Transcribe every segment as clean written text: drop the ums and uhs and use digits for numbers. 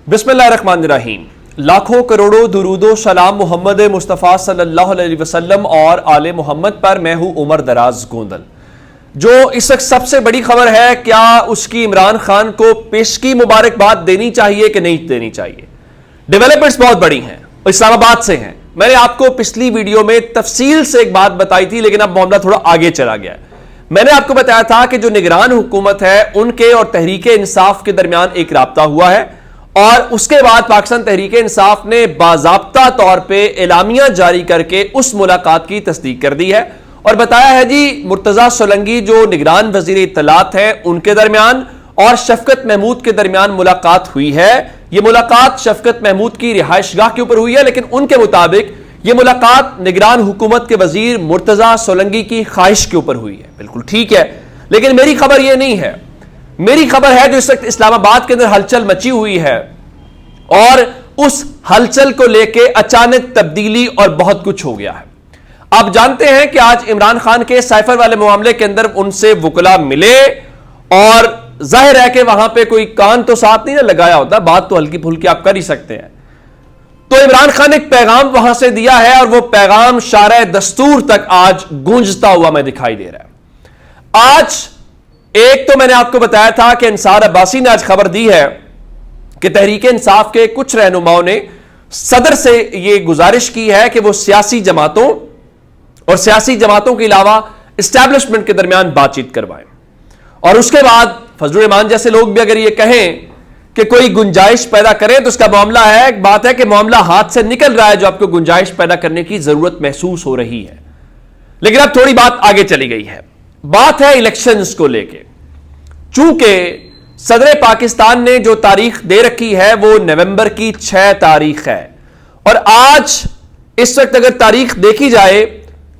बिस्मिल्लाहिर्रहमानिर्रहीम। लाखों करोड़ों दुरूदो सलाम मोहम्मद मुस्तफ़ा सल्लल्लाहु अलैहि वसल्लम और आले मोहम्मद पर। मैं हूं उमर दराज गोंदल। जो इस वक्त सबसे बड़ी खबर है, क्या उसकी इमरान खान को पेशगी मुबारकबाद देनी चाहिए कि नहीं देनी चाहिए? डेवलपमेंट्स बहुत बड़ी हैं, इस्लामाबाद से हैं। मैंने आपको पिछली वीडियो में तफसील से एक बात बताई थी, लेकिन अब मामला थोड़ा आगे चला गया है। मैंने आपको बताया था कि जो निगरान हुकूमत है उनके और तहरीके इंसाफ के दरमियान एक राब्ता हुआ है, और उसके बाद पाकिस्तान तहरीके इंसाफ ने बाज़ाब्ता तौर पे एलामिया जारी करके उस मुलाकात की तस्दीक कर दी है और बताया है जी मुर्तजा सोलंकी जो निगरान वजीर इत्तलात हैं उनके दरमियान और शफकत महमूद के दरमियान मुलाकात हुई है। यह मुलाकात शफकत महमूद की रिहाइशगाह के ऊपर हुई है, लेकिन उनके मुताबिक यह मुलाकात निगरान हुकूमत के वजीर मुर्तजा सोलंकी की ख्वाहिश के ऊपर हुई है। बिल्कुल ठीक है, लेकिन मेरी खबर यह नहीं है। मेरी खबर है जो इस वक्त इस्लामाबाद के अंदर हलचल मची हुई है और उस हलचल को लेके अचानक तब्दीली और बहुत कुछ हो गया है। आप जानते हैं कि आज इमरान खान के साइफर वाले मामले के अंदर उनसे वकला मिले और जाहिर है कि वहां पे कोई कान तो साथ नहीं ना लगाया होता, बात तो हल्की फुल्की आप कर ही सकते हैं। तो इमरान खान ने एक पैगाम वहां से दिया है और वो पैगाम शारे दस्तूर तक आज गूंजता हुआ मैं दिखाई दे रहा है। आज एक तो मैंने आपको बताया था कि अंसार अब्बासी ने आज खबर दी है कि तहरीके इंसाफ के कुछ रहनुमाओं ने सदर से यह गुजारिश की है कि वो सियासी जमातों और सियासी जमातों के अलावा एस्टैब्लिशमेंट के दरमियान बातचीत करवाएं। और उसके बाद फजलुर रहमान जैसे लोग भी अगर ये कहें कि कोई गुंजाइश पैदा करें तो उसका मामला है, एक बात है कि मामला हाथ से निकल रहा है जो आपको गुंजाइश पैदा करने की जरूरत महसूस हो रही है। लेकिन अब थोड़ी बात आगे चली गई है। बात है इलेक्शंस को लेके। चूंकि सदर पाकिस्तान ने जो तारीख दे रखी है वो नवंबर की 6 तारीख है, और आज इस वक्त अगर तारीख देखी जाए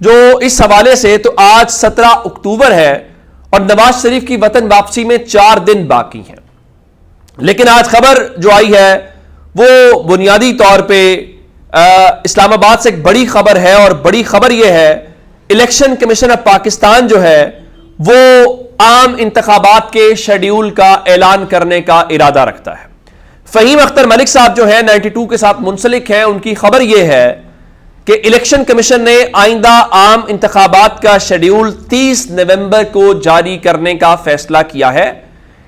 जो इस हवाले से, तो आज 17 अक्टूबर है और नवाज शरीफ की वतन वापसी में 4 दिन बाकी हैं। लेकिन आज खबर जो आई है वो बुनियादी तौर पे इस्लामाबाद से एक बड़ी खबर है, और बड़ी खबर यह है इलेक्शन कमीशन ऑफ पाकिस्तान जो है वो आम इंतखाबात के शेड्यूल का ऐलान करने का इरादा रखता है। फहीम अख्तर मलिक साहब जो है 92 के साथ मुंसलिक हैं, उनकी खबर यह है कि इलेक्शन कमीशन ने आइंदा आम इंतखाबात का शेड्यूल 30 नवंबर को जारी करने का फैसला किया है,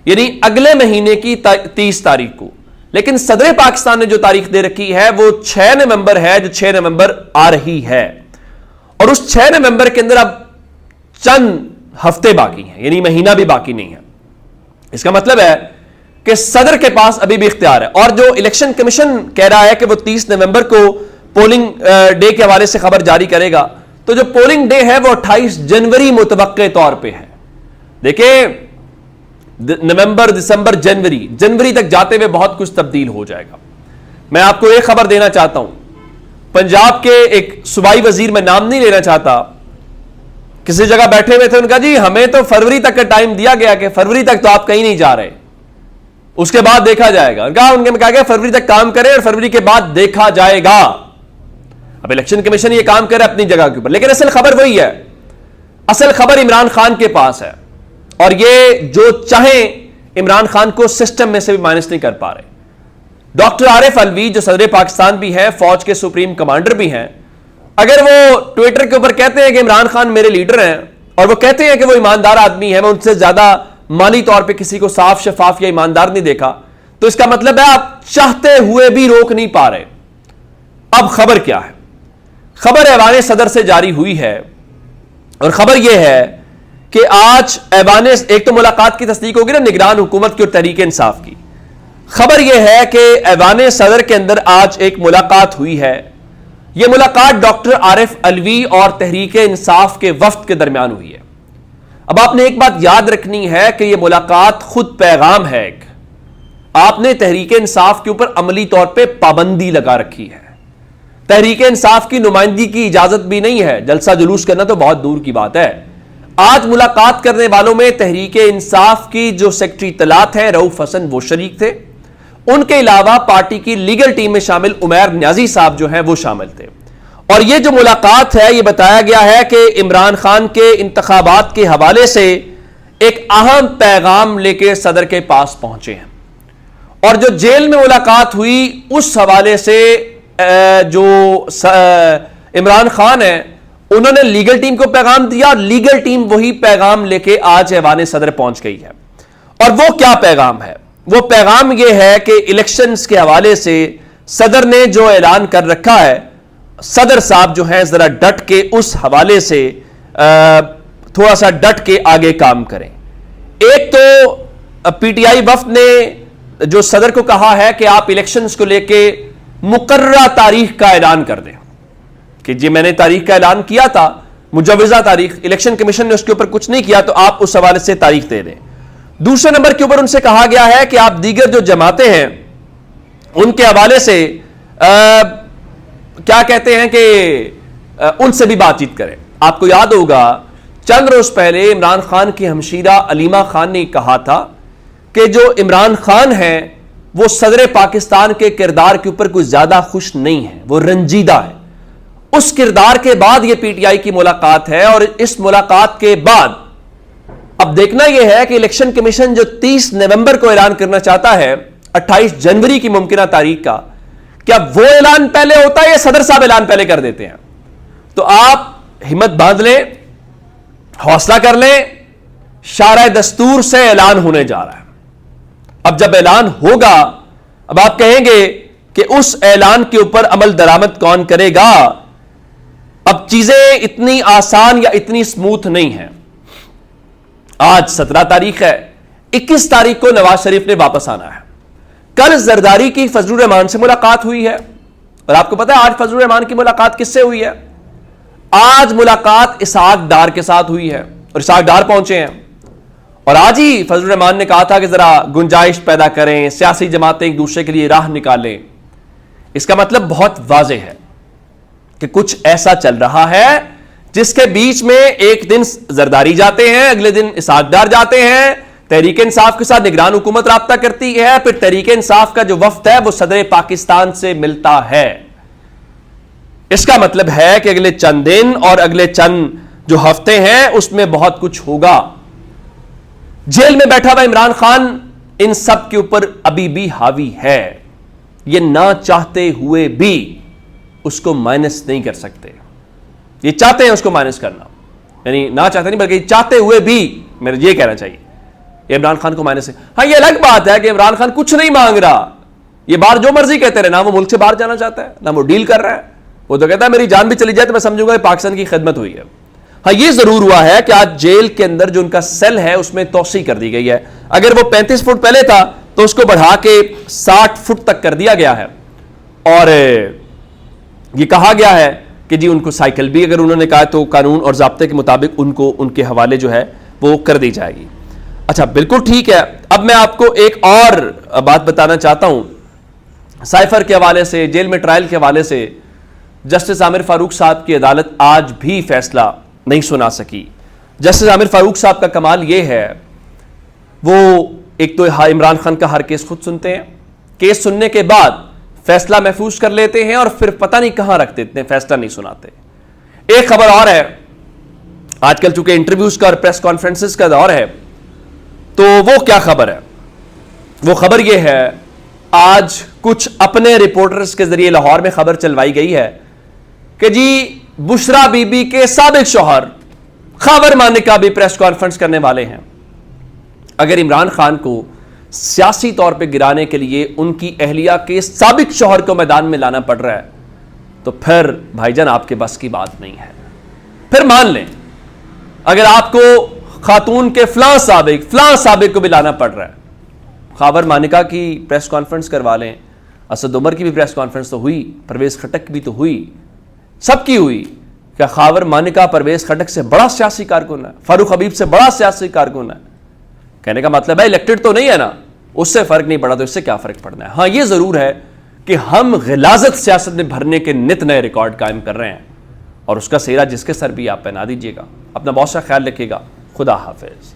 यानी अगले महीने की 30 तारीख को। लेकिन सदर पाकिस्तान ने जो तारीख दे रखी है वो 6 नवंबर है, जो 6 नवंबर आ रही है। और उस 6 नवंबर के अंदर अब चंद हफ्ते बाकी हैं, यानी महीना भी बाकी नहीं है। इसका मतलब है कि सदर के पास अभी भी इख्तियार है। और जो इलेक्शन कमीशन कह रहा है कि वो 30 नवंबर को पोलिंग डे के हवाले से खबर जारी करेगा, तो जो पोलिंग डे है वो 28 जनवरी मुतवक्के तौर पे है। देखिए, नवंबर, दिसंबर, जनवरी तक जाते हुए बहुत कुछ तब्दील हो जाएगा। मैं आपको एक खबर देना चाहता हूं। पंजाब के एक सूबाई वजीर, मैं नाम नहीं लेना चाहता, किसी जगह बैठे हुए थे, उनका जी हमें तो फरवरी तक का टाइम दिया गया कि फरवरी तक तो आप कहीं नहीं जा रहे, उसके बाद देखा जाएगा। उनके कहा गया फरवरी तक काम करें और फरवरी के बाद देखा जाएगा। अब इलेक्शन कमीशन ये काम करे अपनी जगह के ऊपर, लेकिन असल खबर वही है। असल खबर इमरान खान के पास है, और ये जो चाहे इमरान खान को सिस्टम में से भी माइनस नहीं कर पा रहे। डॉक्टर आरिफ अलवी जो सदर पाकिस्तान भी हैं, फौज के सुप्रीम कमांडर भी हैं, अगर वो ट्विटर के ऊपर कहते हैं कि इमरान खान मेरे लीडर हैं और वो कहते हैं कि वो ईमानदार आदमी है, मैं उनसे ज्यादा माली तौर पे किसी को साफ शफाफ या ईमानदार नहीं देखा, तो इसका मतलब है आप चाहते हुए भी रोक नहीं पा रहे। अब खबर क्या है? खबर ऐवान सदर से जारी हुई है, और खबर यह है कि आज ऐवान, एक तो मुलाकात की तस्दीक होगी ना निगरान हुकूमत की और तहरीके इंसाफ की। खबर यह है कि ऐवान सदर के अंदर आज एक मुलाकात हुई है। यह मुलाकात डॉक्टर आरिफ अलवी और तहरीके इंसाफ के वफ्द के दरमियान हुई है। अब आपने एक बात याद रखनी है कि यह मुलाकात खुद पैगाम है। एक आपने तहरीके इंसाफ के ऊपर अमली तौर पर पाबंदी लगा रखी है। तहरीके इंसाफ की नुमाइंदगी की इजाजत भी नहीं है, जलसा जुलूस करना तो बहुत दूर की बात है। आज मुलाकात करने वालों में तहरीके इंसाफ की जो सेक्रेटरी इत्तलात हैं रऊफ हसन वो शरीक थे, उनके अलावा पार्टी की लीगल टीम में शामिल उमैर न्याजी साहब जो हैं वो शामिल थे। और ये जो मुलाकात है, ये बताया गया है कि इमरान खान के इंतखाबात के हवाले से एक अहम पैगाम लेके सदर के पास पहुंचे हैं। اور جو جیل میں ملاقات ہوئی اس حوالے سے جو عمران خان ہے انہوں نے لیگل ٹیم کو پیغام دیا اور لیگل ٹیم وہی پیغام لے کے آج ایوان صدر پہنچ گئی ہے. اور وہ کیا پیغام ہے؟ وہ پیغام یہ ہے کہ الیکشنز کے حوالے سے صدر نے جو اعلان کر رکھا ہے، صدر صاحب جو ہیں ذرا ڈٹ کے اس حوالے سے تھوڑا سا ڈٹ کے آگے کام کریں. ایک تو پی ٹی آئی وفد نے جو صدر کو کہا ہے کہ آپ الیکشنز کو لے کے مقررہ تاریخ کا اعلان کر دیں کہ جی میں نے تاریخ کا اعلان کیا تھا، مجوزہ تاریخ، الیکشن کمیشن نے اس کے اوپر کچھ نہیں کیا تو آپ اس حوالے سے تاریخ دے دیں. دوسرے نمبر کے اوپر ان سے کہا گیا ہے کہ آپ دیگر جو جماعتیں ہیں ان کے حوالے سے کیا کہتے ہیں کہ ان سے بھی بات چیت کریں. آپ کو یاد ہوگا چند روز پہلے عمران خان کی ہمشیرہ علیمہ خان نے کہا تھا کہ جو عمران خان ہیں وہ صدر پاکستان کے کردار کے اوپر کوئی زیادہ خوش نہیں ہے، وہ رنجیدہ ہے. اس کردار کے بعد یہ پی ٹی آئی کی ملاقات ہے، اور اس ملاقات کے بعد اب دیکھنا یہ ہے کہ الیکشن کمیشن جو 30 نومبر کو اعلان کرنا چاہتا ہے 28 جنوری کی ممکنہ تاریخ کا، کیا وہ اعلان پہلے ہوتا ہے یا صدر صاحب اعلان پہلے کر دیتے ہیں؟ تو آپ ہمت باندھ لیں، حوصلہ کر لیں، شارع دستور سے اعلان ہونے جا رہا ہے. اب جب اعلان ہوگا اب آپ کہیں گے کہ اس اعلان کے اوپر عمل درآمد کون کرے گا. اب چیزیں اتنی آسان یا اتنی سموتھ نہیں ہیں. آج 17 تاریخ ہے، 21 تاریخ کو نواز شریف نے واپس آنا ہے. کل زرداری کی فضل الرحمان سے ملاقات ہوئی ہے، اور آپ کو پتا ہے آج فضل الرحمان کی ملاقات کس سے ہوئی ہے؟ آج ملاقات اسحاق ڈار کے ساتھ ہوئی ہے اور اسحاق ڈار پہنچے ہیں. اور آج ہی فضل الرحمان نے کہا تھا کہ ذرا گنجائش پیدا کریں، سیاسی جماعتیں ایک دوسرے کے لیے راہ نکالیں. اس کا مطلب بہت واضح ہے کہ کچھ ایسا چل رہا ہے جس کے بیچ میں ایک دن زرداری جاتے ہیں، اگلے دن اسحاق ڈار جاتے ہیں، تحریک انصاف کے ساتھ نگران حکومت رابطہ کرتی ہے، پھر تحریک انصاف کا جو وفد ہے وہ صدر پاکستان سے ملتا ہے. اس کا مطلب ہے کہ اگلے چند دن اور اگلے چند جو ہفتے ہیں اس میں بہت کچھ ہوگا. جیل میں بیٹھا ہوا عمران خان ان سب کے اوپر ابھی بھی حاوی ہے. یہ نہ چاہتے ہوئے بھی اس کو مائنس نہیں کر سکتے. یہ چاہتے ہیں اس کو مائنس کرنا، یعنی نہ چاہتے نہیں بلکہ چاہتے ہوئے بھی میرے یہ کہنا چاہیے یہ عمران خان کو مائنس ہے. ہاں یہ الگ بات ہے کہ عمران خان کچھ نہیں مانگ رہا، یہ باہر جو مرضی کہتے رہے، نہ وہ ملک سے باہر جانا چاہتا ہے نہ وہ ڈیل کر رہا ہے. وہ تو کہتا ہے میری جان بھی چلی جائے تو میں سمجھوں گا کہ پاکستان کی خدمت ہوئی ہے. ہاں یہ ضرور ہوا ہے کہ آج جیل کے اندر جو ان کا سیل ہے اس میں توسیع کر دی گئی ہے. اگر وہ 35 فٹ پہلے تھا تو اس کو بڑھا کے 60 فٹ تک کر دیا گیا ہے، اور یہ کہا گیا ہے کہ جی ان کو سائیکل بھی اگر انہوں نے کہا تو قانون اور ضابطے کے مطابق ان کو ان کے حوالے جو ہے وہ کر دی جائے گی. اچھا بالکل ٹھیک ہے. اب میں آپ کو ایک اور بات بتانا چاہتا ہوں. سائفر کے حوالے سے، جیل میں ٹرائل کے حوالے سے جسٹس عامر فاروق صاحب کی عدالت آج بھی فیصلہ نہیں سنا سکی. جسٹس عامر فاروق صاحب کا کمال یہ ہے وہ ایک تو عمران خان کا ہر کیس خود سنتے ہیں، کیس سننے کے بعد فیصلہ محفوظ کر لیتے ہیں اور پھر پتہ نہیں کہاں رکھ دیتے ہیں، فیصلہ نہیں سناتے. ایک خبر اور ہے، آج کل چونکہ انٹرویوز کا اور پریس کانفرنسز کا دور ہے تو وہ کیا خبر ہے؟ وہ خبر یہ ہے آج کچھ اپنے رپورٹرز کے ذریعے لاہور میں خبر چلوائی گئی ہے کہ جی بشرا بی بی کے سابق شوہر خاور مانیکا بھی پریس کانفرنس کرنے والے ہیں. اگر عمران خان کو سیاسی طور پہ گرانے کے لیے ان کی اہلیہ کے سابق شوہر کو میدان میں لانا پڑ رہا ہے تو پھر بھائی جان آپ کے بس کی بات نہیں ہے. پھر مان لیں اگر آپ کو خاتون کے فلاں سابق کو بھی لانا پڑ رہا ہے، خاور مانیکا کی پریس کانفرنس کروا لیں، اسد عمر کی بھی پریس کانفرنس تو ہوئی، پرویز خٹک کی بھی تو ہوئی، سب کی ہوئی. کیا خاور مانیکا پرویز خٹک سے بڑا سیاسی کارکن ہے؟ فاروق حبیب سے بڑا سیاسی کارکن ہے؟ کہنے کا مطلب ہے الیکٹڈ تو نہیں ہے نا، اس سے فرق نہیں پڑا تو اس سے کیا فرق پڑنا ہے. ہاں یہ ضرور ہے کہ ہم غلاظت سیاست میں بھرنے کے نت نئے ریکارڈ قائم کر رہے ہیں، اور اس کا سہرا جس کے سر بھی آپ پہنا دیجیے گا. اپنا بہت سا خیال رکھیے گا. خدا حافظ.